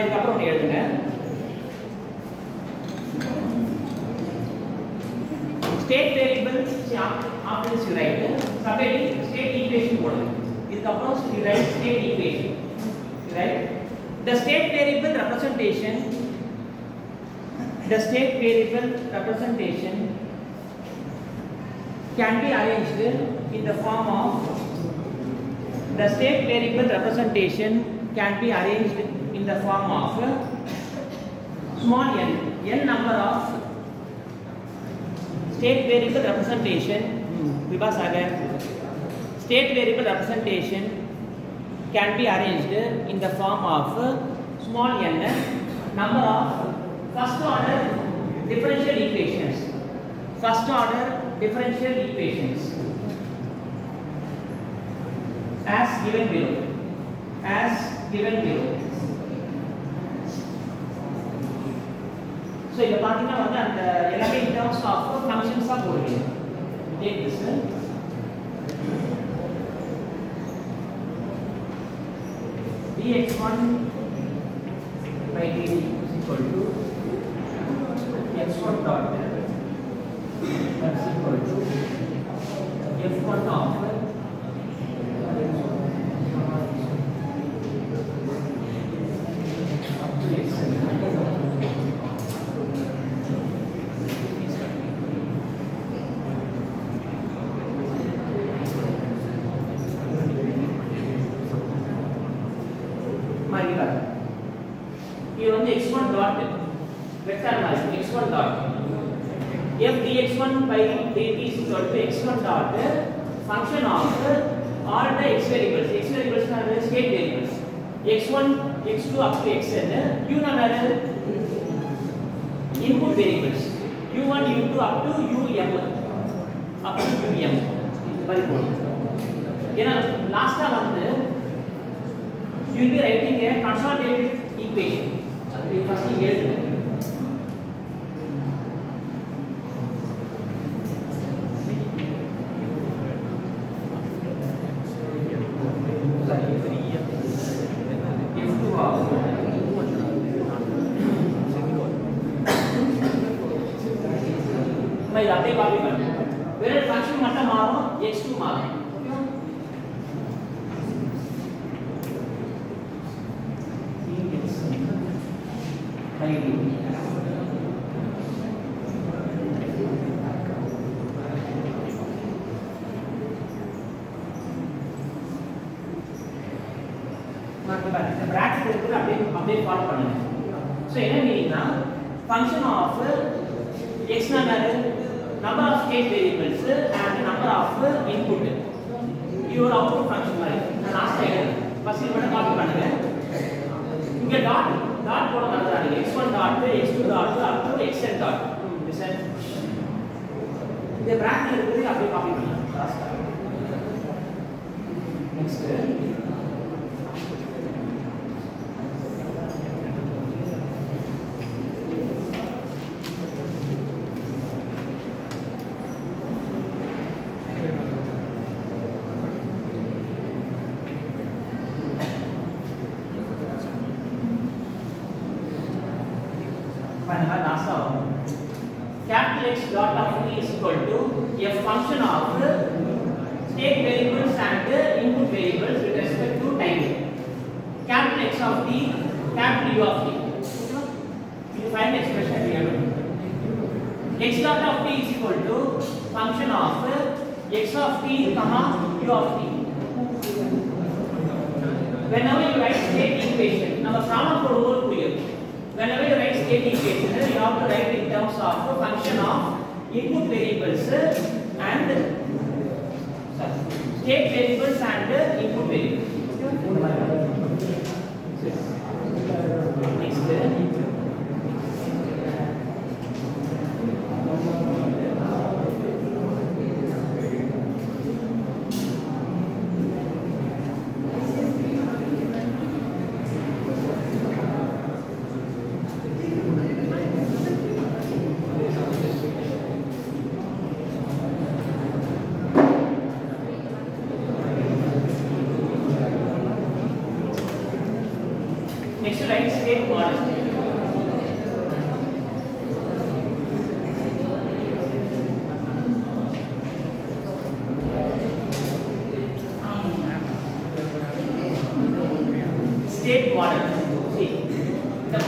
இதுக்கப்புறம் ஒன்று எழுதுங்க. State variable after this you write subheading state equation போடுங்க. இதுக்கப்புறம் you write state equation. Right? The state variable representation can be arranged in the form of small n number of state variable representation state variable representation can be arranged in the form of small n number of first order differential equations as given below. So இத பாத்தீங்கன்னா வந்து அந்த எல்லாமே in terms of functions ஆ போடுவீங்க. Take this dx1 by dt is equal to x1 dot that's equal to f1 of ये வந்து x1 dot vector mass x1 dot f dx1 by dt is equal to x1 dot function of all the x variables are the state variables x1 x2 up to xn q number input variables u1 u2 up to um பரிபூர்ணம் ஏனா லாஸ்டா வந்து you will be writing a consolidated equation. That we first எழுதுங்க. मैं அப்படியே copy பண்ணுங்க. வேற function மட்டும் மாறும் x2 மாறும். அப்படியே ஃபாலோ பண்ணுங்க. சோ என்ன மீனிங்னா function of x number of state variables and number of input your output function மாதிரி நான் லாஸ்ட் டைம் ஃபர்ஸ்ட் இத மட்டும் காப்பி பண்ணுங்க. இங்க டாட் போட மறந்துடாதீங்க. x1 dot x2 dot up to xn dot listen இந்த பிராக்கெட் இருக்குது அப்படியே காப்பி பண்ணுங்க. Last next capital X dot of t is equal to a function of state variables and input variables with respect to time. Capital X of t, capital U of t. You find expression here. X dot of t is equal to function of x of t comma U of t. Whenever you write state equation, நம்ம problem போடும்போது புரியும். Whenever you write state equation, you have to write in terms of function of input variables and state variables and input variables. Next, state model. State model. See, the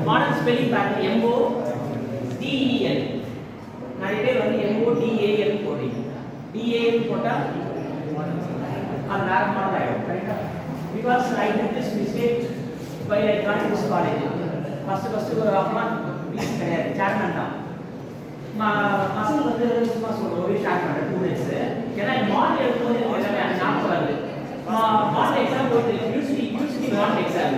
model spelling pattern MODEL. நிறைய பேர் வந்து MODAL போடுறீங்க. DAL போட்டா அது வேற model ஆயிடும். கரெக்ட்டா? Because I did this mistake while I joined this college. first ஒரு அம்மா வீஸ் கிடையாது, சேர்மன் தான். பசங்க வந்து சும்மா சொல்றோம், ஒரு ஷேர் பண்றேன் 2 days. ஏன்னா மாடல் எடுக்கும்போது எல்லாமே ஞாபகம் வருது. மாடல் எக்ஸாம் போயிட்டு யூஸ்லி மாடல் எக்ஸாம்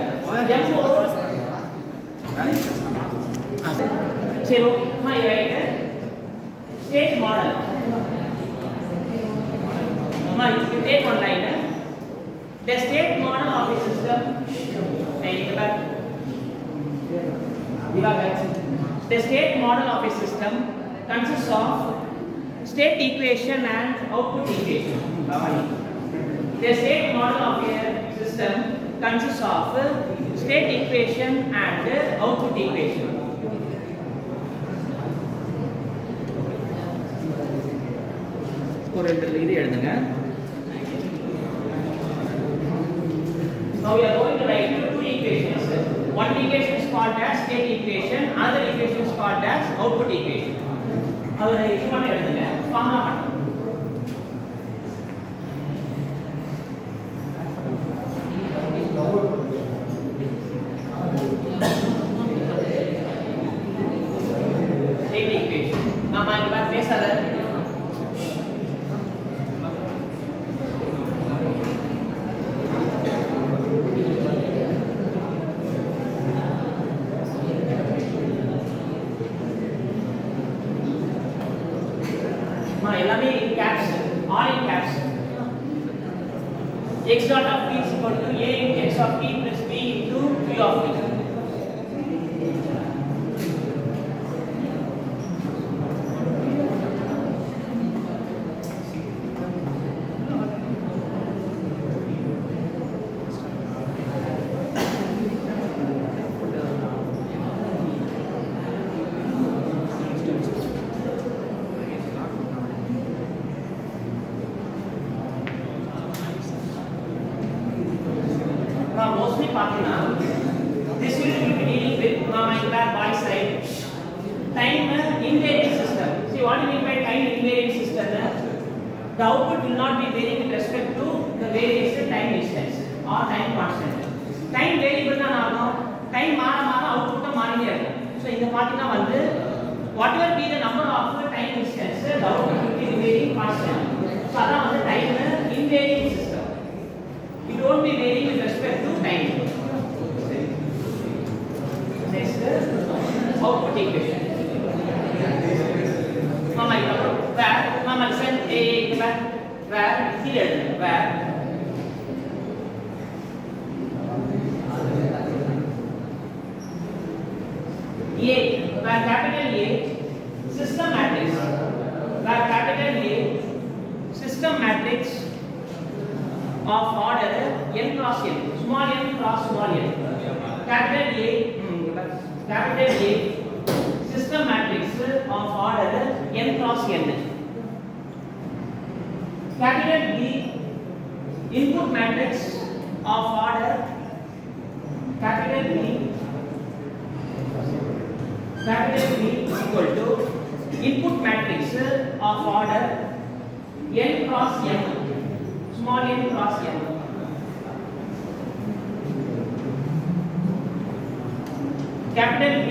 சரி okay right state model you take one line. The state model of a system the state model of a system consists of state equation and output equation. The state model of a system consists of state equation and output equation. ஒரு ரெண்டு இது எழுதுங்க. Now we are going to write two equations. One equation is called as state equation, other equation is called as output equation. அதோட இது மட்டும் எழுதுங்க, formula மட்டும். State equation. மாமா இங்க பாரு பேசாத. X dot of t is equal to a into x of t plus b into q of t. Mostly this will be dealing with by side time invariant system. See what do you mean by time invariant system? The output will not be varying with respect to the various time instance or time constant. Time variable na ஆகும், time மாற output மாறிட்டே இருக்கும். So இந்த பாத்தீங்கன்னா வந்து whatever be the number of time instances, the output will be varying constant. So அதான் வந்து time invariant system. It won't be varying with respect to time. Next, output equation. Mama, where? Mama, listen. Where? Here. Where? A. Where capital A, system matrix. Where capital A, system matrix of order n cross n, small n cross small n. Capital A system matrix of order n cross n. Capital B input matrix of order capital B equal to input matrix of order n cross m, small n cross m. Capital B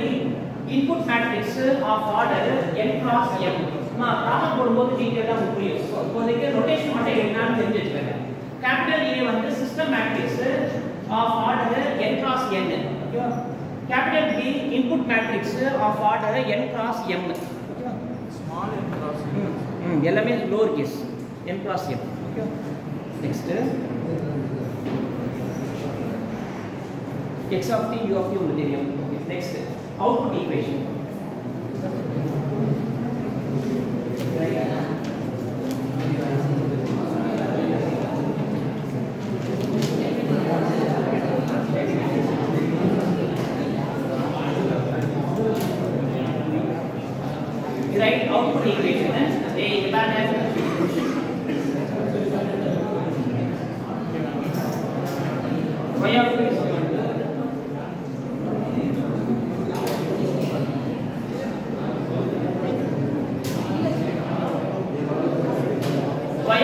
input matrix of order n cross m. நான் problem போடும்போது டீடைலா உங்களுக்கு புரியும். இப்போதைக்கு rotation மட்டும் என்னன்னு தெரிஞ்சு வச்சுக்கங்க. Capital A வந்து system matrix of order n cross n. ஓகேவா? Capital B input matrix of order n cross m. ஓகேவா? Small n cross m. எல்லாமே lower case n cross m. ஓகேவா? Next x of t u of t உங்களுக்கு தெரியும். Okay next output equation. output equation. Y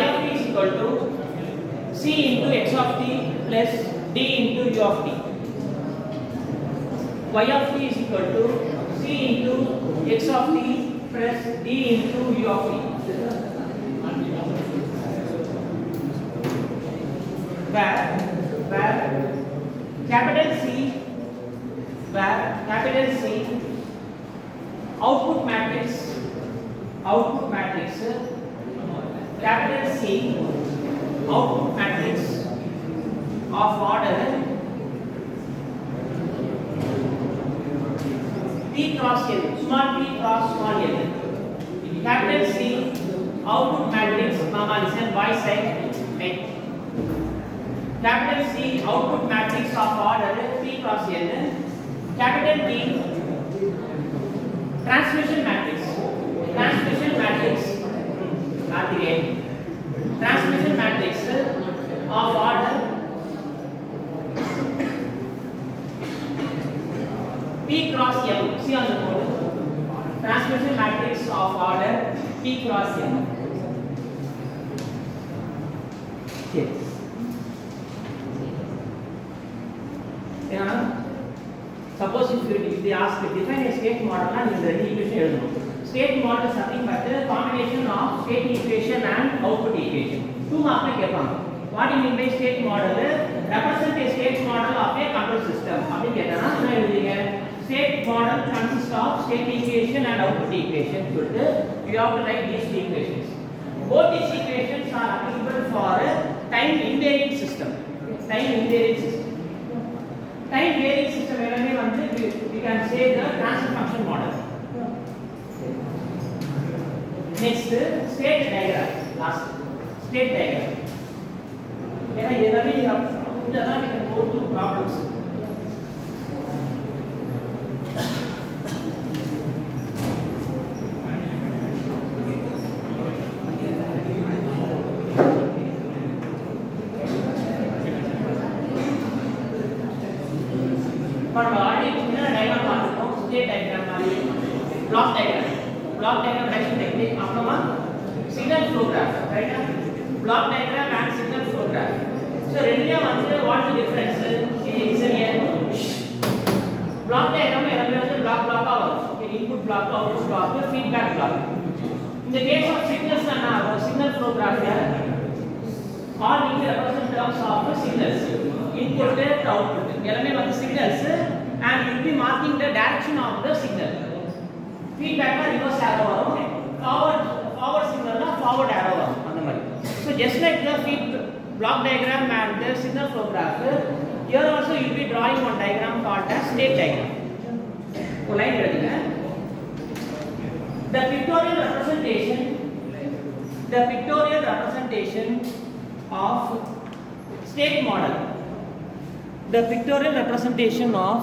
of t is equal to C into x of t plus d into u of t. Y of t is equal to C into x of t plus d into u of t. Where capital C output matrix capital C output matrix of order P cross L, small p cross small l. Capital C output matrix, mama listen, y side, right. Capital C output matrix of order P cross L. Capital T transmission matrix of order P cross M. See on the board. Transmission matrix of order P cross M. Okay. Yeah. Suppose if they ask define a state model, and in the equation, state model is nothing but a combination of state equation and output equation. Two mark में क्या पाऊँ? What do you mean by state model? Represent a state model of a control system. अभी क्या था ना? मैं लिखेंगे state model consists of state equation and output equation. Good. You have to write these two equations. Both these equations are applicable for a time invariant system. Time varying system எல்லாமே வந்து we can say the transfer function model. Next state diagram. Last state diagram. ஏன்னா எல்லாமே இதெல்லாம் we can go to problems. Block diagram reduction technique அப்புறமா signal flow graph right now block diagram and signal flow graph so ரெண்டுலயும் வந்து what is the difference is here block diagram எல்லாமே வந்து block ஆ வரும் okay input block output block feedback block in the case of signals na signal flow graph all these represent terms of signals input and output எல்லாமே வந்து signals and will be marking the direction of the signal feedback la reverse arrow varum forward signal la forward arrow varum andha mari so just like the feed block diagram and the signal flow graph here also you will be drawing one diagram called as state diagram one line eduthuங்க the pictorial representation of state model the pictorial representation of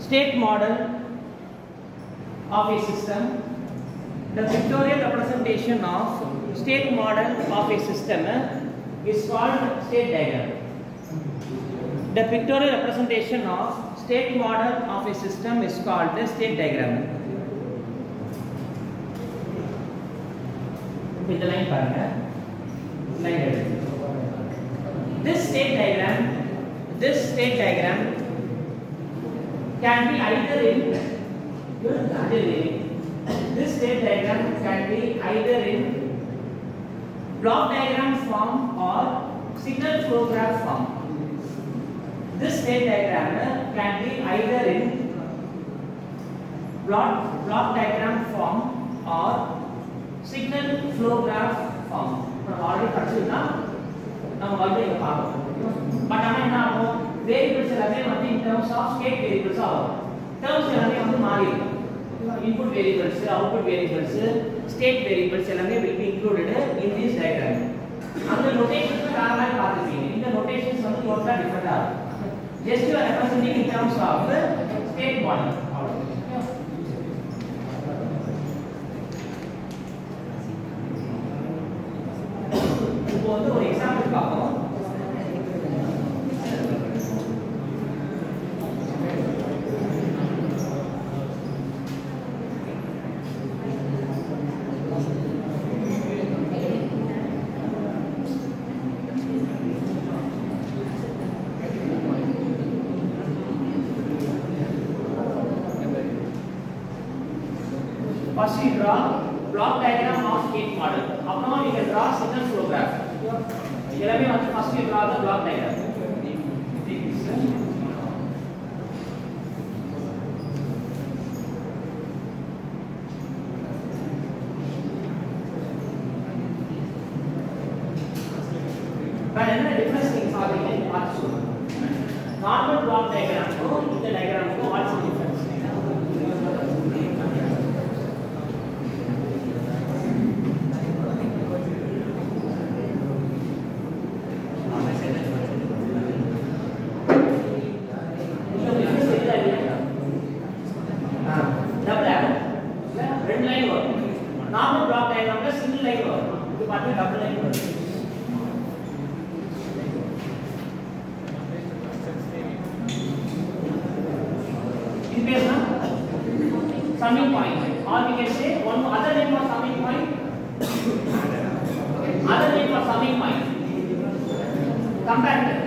state model of a system the pictorial representation of state model of a system is called state diagram the pictorial representation of state model of a system is called the state diagram இந்த line பாருங்க line எடுத்து this state diagram can be either in this state diagram can be either in block diagram form or signal flow graph form. This state diagram can be either in block diagram form or signal flow graph form. Already படிச்சிருந்தா நம்ம மறுபடியும் பார்ப்போம். But ஆனா என்ன ஆகும் variables எல்லாமே வந்து in terms of state variables ஆகும். terms எல்லாமே வந்து மாறி இருக்கும். Input variables, output variables, state variables எல்லாமே will be included in this diagram. அந்த notations வேற மாதிரி பார்த்துப்பீங்க. இந்த notations வந்து டோட்டலா டிஃபரெண்டா இருக்கும். Just you are representing in terms of the state model. First we draw block diagram of gate model. அப்புறமா we can draw signal flow graph. எல்லாமே வந்து first we draw the block diagram. But என்ன difference things are there in பார்த்து சொல்லுங்க. Normal block diagram க்கும் இந்த diagram க்கும் what's the difference? Summing point, or we can say one other name for summing point. Other name for summing point. Comparator.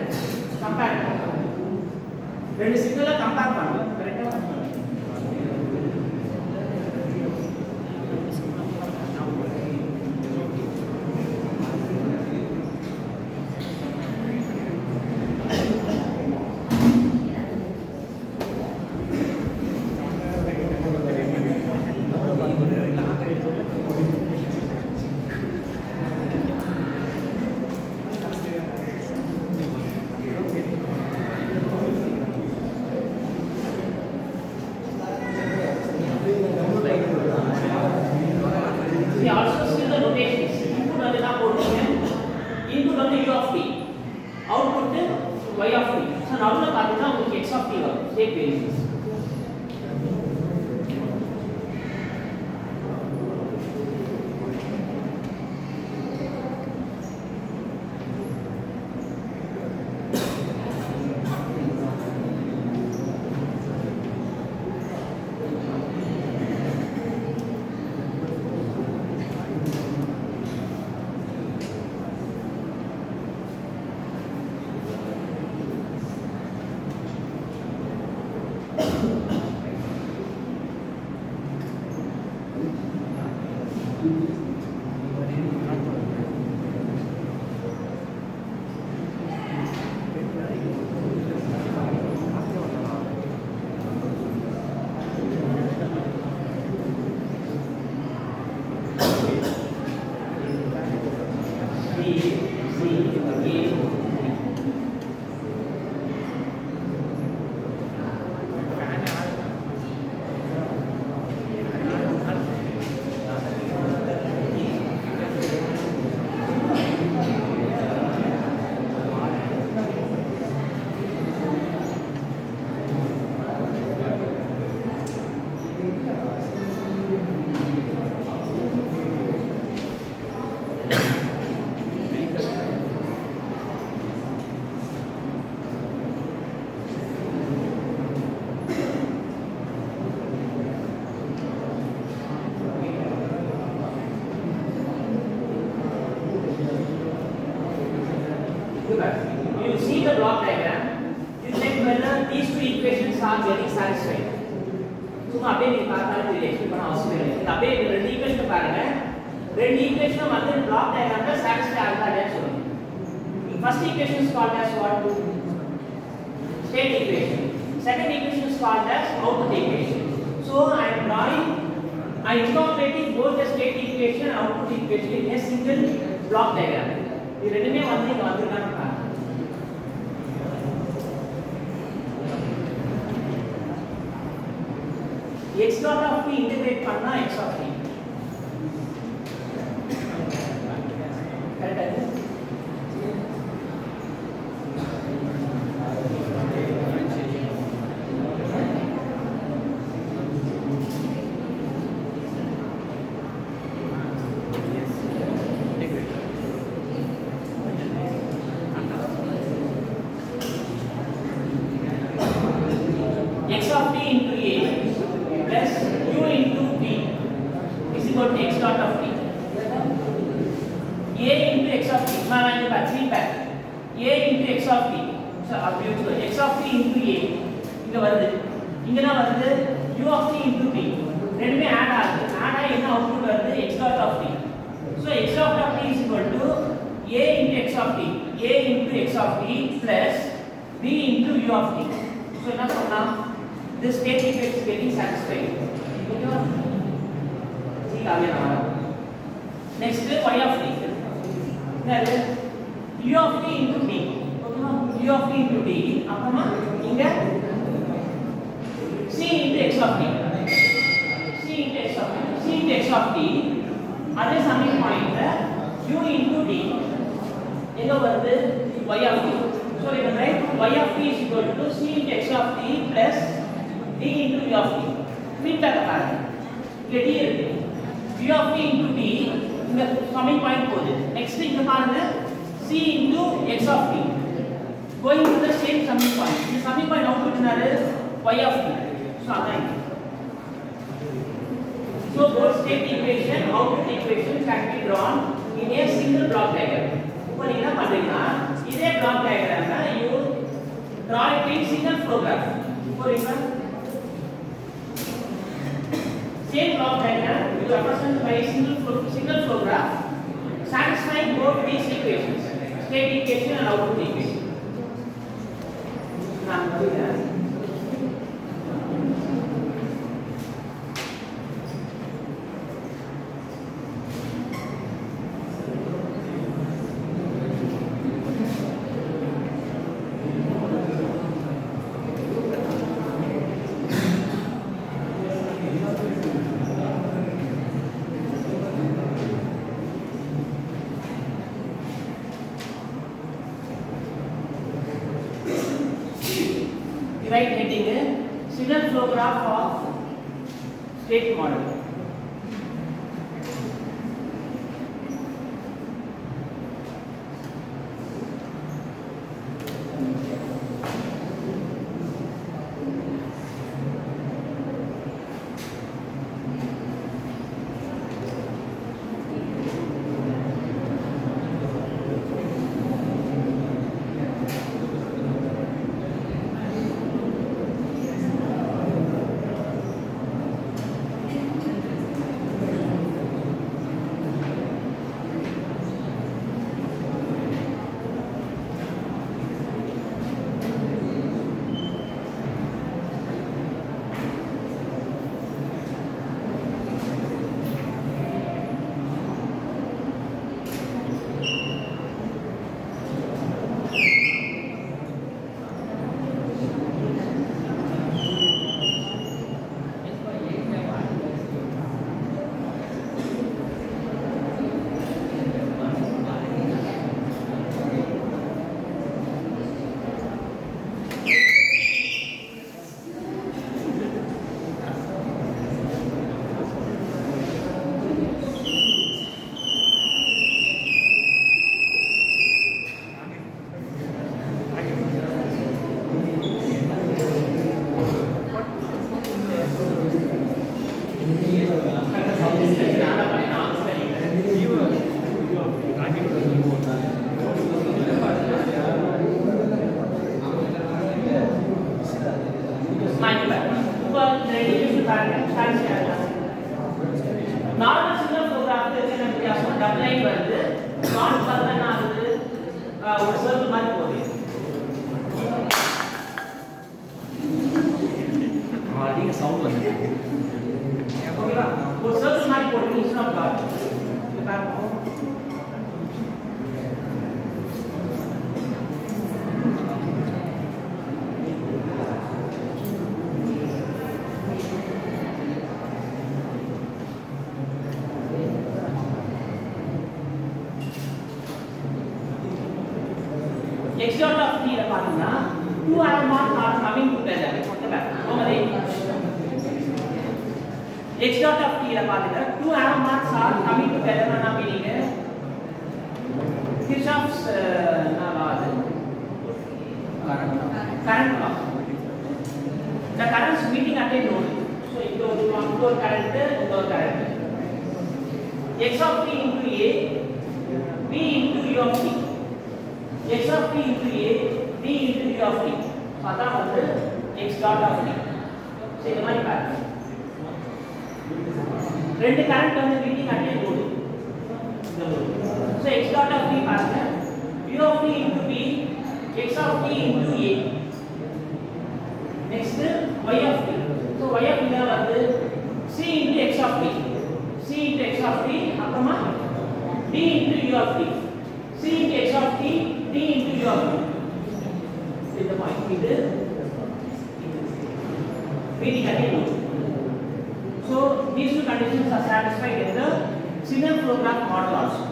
ரெண்டு சிக்னலை compare பண்ணுவோம். கரெக்ட்டா? Y of t. So நடுவுல பாத்தீங்கன்னா உங்களுக்கு x of t வரும். State variables. You see the block diagram. You check whether these two equations are getting satisfied. சும்மா அப்படியே நீங்க பார்த்தாலே தெரியும் எக்ஸ்பிளைன் பண்ண அவசியம் இல்லை. இது அப்படியே ரெண்டு ஈக்குவேஷன் பாருங்க. ரெண்டு ஈக்குவேஷன் வந்து பிளாக் டயகிராம்ல சாட்டிஸ்ஃபை ஆகுதா இல்லையான்னு சொல்லுங்க. First equation is called as what? State equation. Second equation is called as output equation. So I am incorporating both the state equation and output equation in a single block diagram. இது ரெண்டுமே வந்து இங்க வந்திருக்கான்னு பாருங்க. x dot of t integrate பண்ணா x of t. கரெக்ட்டா? x of t into a plus u into b is equal to x dot of t. A into x of t. Now I will achieve back. A into x of t. So x of t into a. இங்க வருது. இங்க என்ன வருது? u of t into b. ரெண்டுமே add ஆகுது. Add ஆகி So x dot of t is equal to a into x of t, a into x of t plus b into u of t. So என்ன சொல்லலாம், this state equation is getting satisfied. ஓகேவா? சரி Kavya. Next y of t. என்னது? u of t into t. ஓகேவா? u of t into t. அப்புறமா இங்க c into x of t. c into x of t. c into x of t. அதே சமயம் பாயிண்ட்ல u into t எங்க வருது, y of t. So we can write y of t is equal to c into x of t plus d into u of t. Feedback பாருங்க, இங்க d இருக்கு, u of t into t இந்த சமயம் point போகுது. Next இங்க பாருங்க c into x of t going to the same summing point. இந்த summing point output என்னது, y of t. So அதான். So both state equation, output equation can be drawn in a single block diagram. இப்போ நீங்க என்ன பண்றீங்கன்னா, இதே block diagram you draw it in single flow graph. For example, same block diagram you represent by a single flow graph satisfying both these equations, state equation and output equation. நான் சொல்றேன். Right heading single flow graph of state model. Normal signal flow கிராஃப்ல என்ன வித்தியாசம், double line வருது, not பார்த்தா என்ன ஆகுது, ஒரு சர்க்கிள் மாதிரி போகுது. அதிக சவுண்ட் வருது. ஓகேவா, ஒரு சர்க்கிள் மாதிரி போடுங்க. It's not dot. இது பாருங்க, x dot of t ல பாத்தீங்கன்னா two arrow marks are coming together. Okay, x dot of t ல பாத்தீங்கன்னா two arrow marks are coming together. என்ன meaning, Kirchhoff's law, current law. The currents meeting at a node. So இது ஒரு current, இன்னொரு current. x of t into a, b into u of t. x of t into a, b into u of t. அதான் வந்து x dot of t. சரி, இந்த மாதிரி பாருங்க, ரெண்டு கரண்ட் வந்து meeting at a node. So x dot of t பாருங்க u of t into b x of t into a. Next y of t. So y of t வந்து c into x of t. c into x of t அப்புறமா d into u of t. c into x of t d into u of t. இந்த point இது really continue. So these two conditions are satisfied in the signal flow graph model also.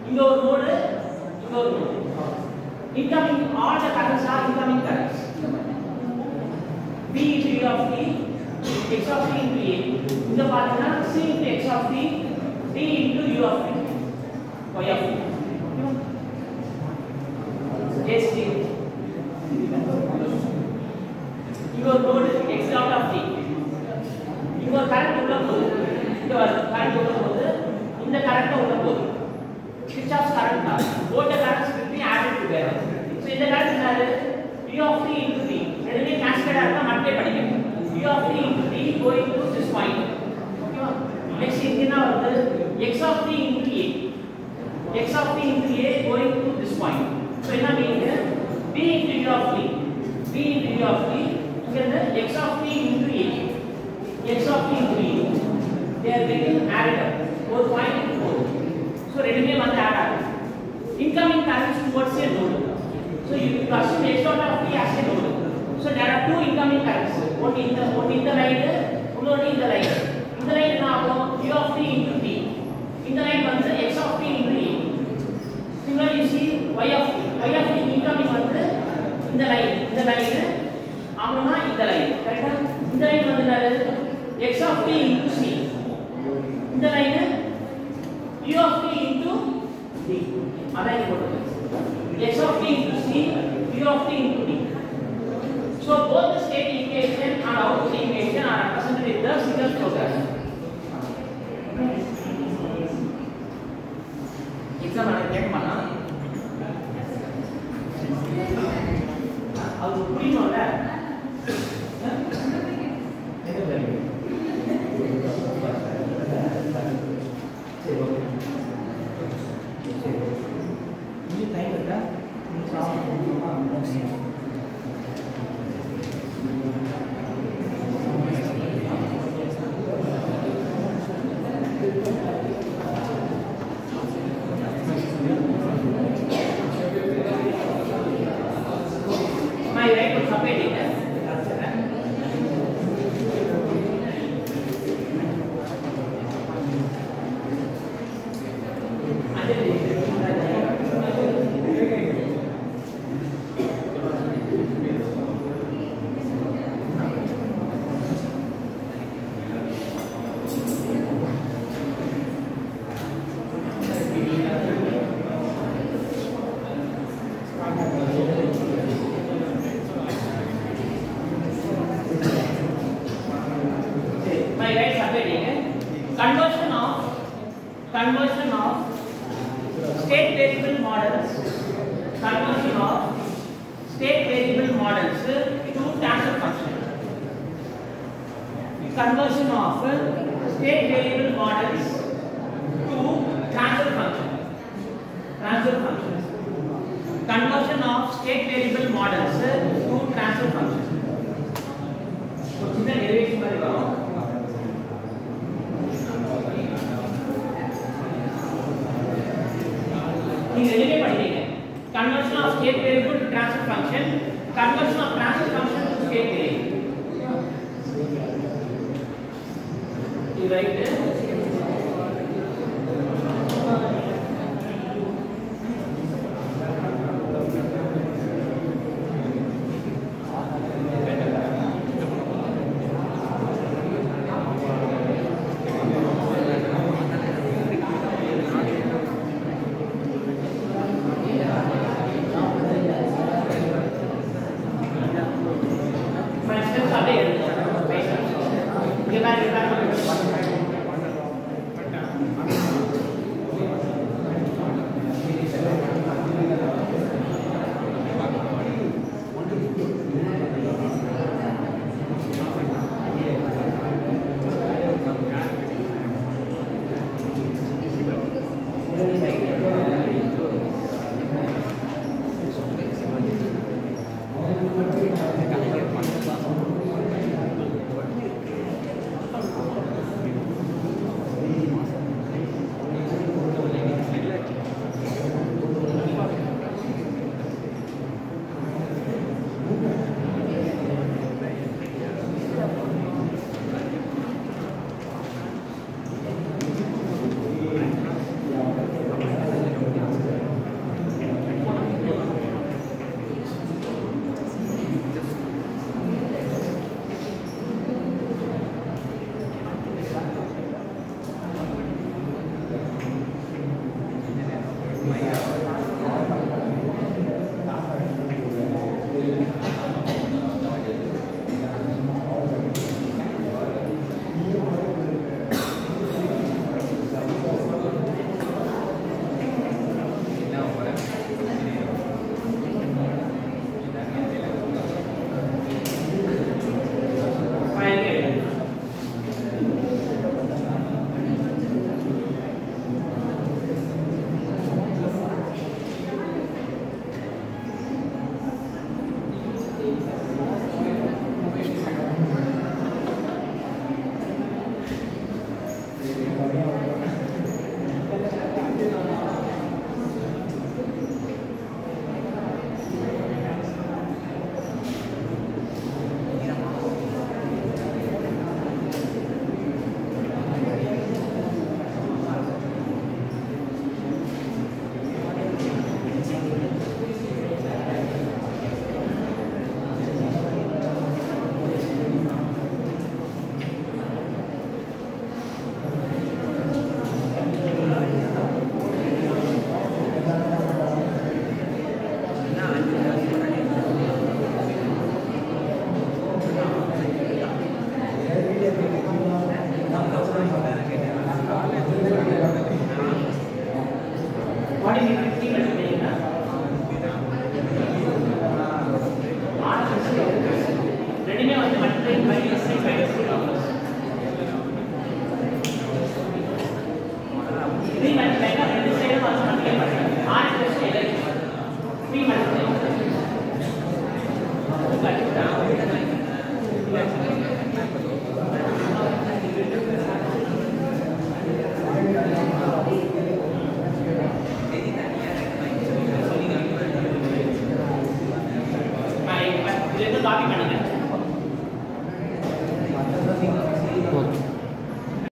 In our mode, incoming all the currents are incoming currents. B into U of t, x of t into A. In the partner C into x of t, D into U of t, Y of t. Yes, D. Your node x dot of t. Your current உள்ள போகுது. இந்த current உள்ள போகுது. இந்த current உள்ள போகுது. Kirchhoff's current law. Both the currents will be added together. So இந்த current என்னது? U of t into d. ரெண்டுமே cascade ஆக மல்டிப்ளை பண்ணிக்கணும். U of t into d going to this point. ஓகேவா? Next இங்க என்ன வருது? x of t into a. X of t into a going to this point. So என்ன meaning? b into u of t. b into u of t. இங்க x of t into a. X of t into a. They are getting added up. Both point into both. So ரெண்டுமே வந்து add ஆகுது. Incoming currents towards a node. So you assume x dot of t as a node. So there are two incoming currents. One in the line, இன்னொரு இந்த line. இந்த line என்ன ஆகும்? u of t into t. இந்த line வந்து x of t into a. Similarly you see y of t incoming வந்து இந்த line அப்புறமா இந்த லைன் கரெக்ட்டா இந்த லைன் வந்து என்னது x of t into c இந்த line u of t into d அதான் போடுறது x of t into c u of t into d. So both the state equation and output equation are represented in the signal flow graph. Exam நான் கேட்கமாட்டா அது புரியணும்ல conversion of state variable models to transfer function. Conversion of state variable models to transfer function. Conversion of state variable models to transfer function. So சின்ன derivation மாதிரி வரும். நீங்க ரெண்டுமே படிங்க. Conversion of state variable to transfer function, conversion of transfer function to state variable. You write Three